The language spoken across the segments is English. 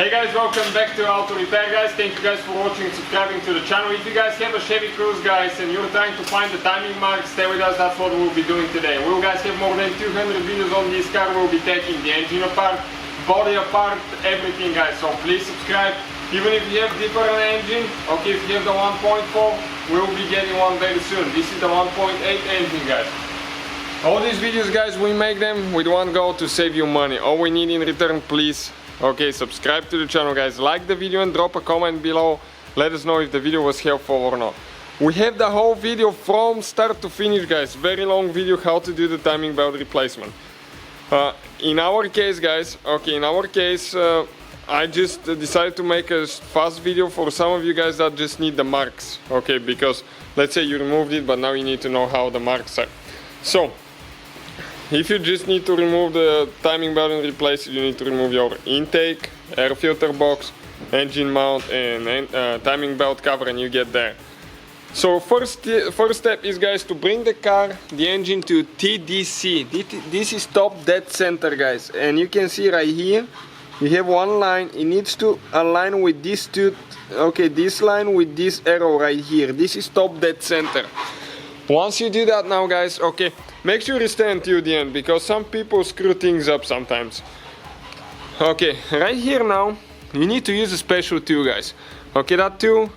Hey guys, welcome back to Auto Repair guys. Thank you guys for watching and subscribing to the channel. If you guys have a Chevy Cruze guys and you're trying to find the timing mark, stay with us, that's what we'll be doing today. We'll guys have more than 200 videos on this car. We'll be taking the engine apart, body apart, everything guys. So please subscribe. Even if you have different engine, okay, if you have the 1.4, we'll be getting one very soon. This is the 1.8 engine guys. All these videos guys, we make them with one goal to save you money. All we need in return, please, okay, subscribe to the channel guys, like the video and drop a comment below. Let us know if the video was helpful or not. We have the whole video from start to finish guys, very long video how to do the timing belt replacement. In our case guys, okay, I just decided to make a fast video for some of you guys that just need the marks, okay, because let's say you removed it but now you need to know how the marks are. So if you just need to remove the timing belt and replace it, you need to remove your intake, air filter box, engine mount and timing belt cover, and you get there. So first step is guys to bring the engine to TDC. This is top dead center guys, and you can see right here you have one line. It needs to align with this two, okay, this line with this arrow right here. This is top dead center. Once you do that now guys, okay, make sure you stay until the end because some people screw things up sometimes. Okay, right here now you need to use a special tool guys. Okay, that tool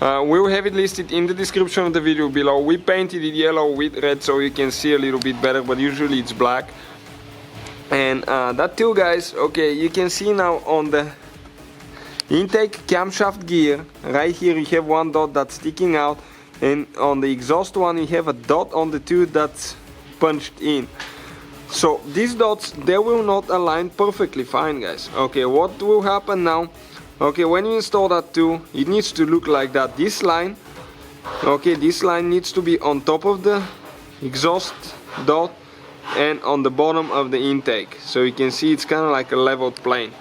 we'll have it listed in the description of the video below. We painted it yellow with red so you can see a little bit better, but usually it's black. And that tool guys, okay, you can see now on the intake camshaft gear right here you have one dot that's sticking out, and on the exhaust one you have a dot on the two that's punched in. So these dots, they will not align perfectly fine guys. Okay, what will happen now, okay, when you install that tool it needs to look like that. This line, okay, this line needs to be on top of the exhaust dot and on the bottom of the intake, so you can see it's kind of like a leveled plane.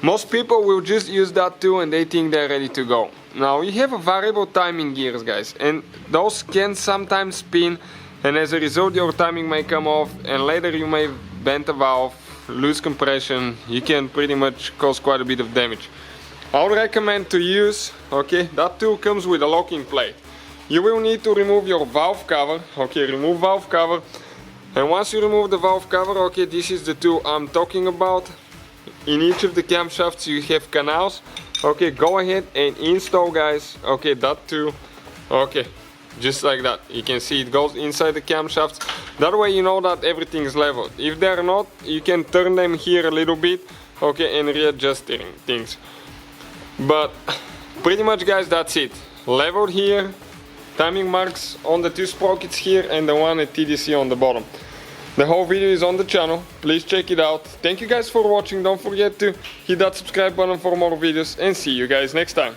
Most people will just use that tool and they think they're ready to go. Now you have a variable timing gears guys, and those can sometimes spin, and as a result your timing may come off and later you may bend a valve, lose compression. You can pretty much cause quite a bit of damage. I would recommend to use, okay, that tool comes with a locking plate. You will need to remove your valve cover, okay, remove valve cover. And once you remove the valve cover, okay, this is the tool I'm talking about. In each of the camshafts you have canals. Okay, go ahead and install guys, okay, that tool, okay, just like that. You can see it goes inside the camshafts. That way you know that everything is leveled. If they're not, you can turn them here a little bit, okay, and readjust things. But pretty much guys, that's it. Leveled here, timing marks on the two sprockets here and the one at TDC on the bottom. The whole video is on the channel, please check it out. Thank you guys for watching, don't forget to hit that subscribe button for more videos, and see you guys next time.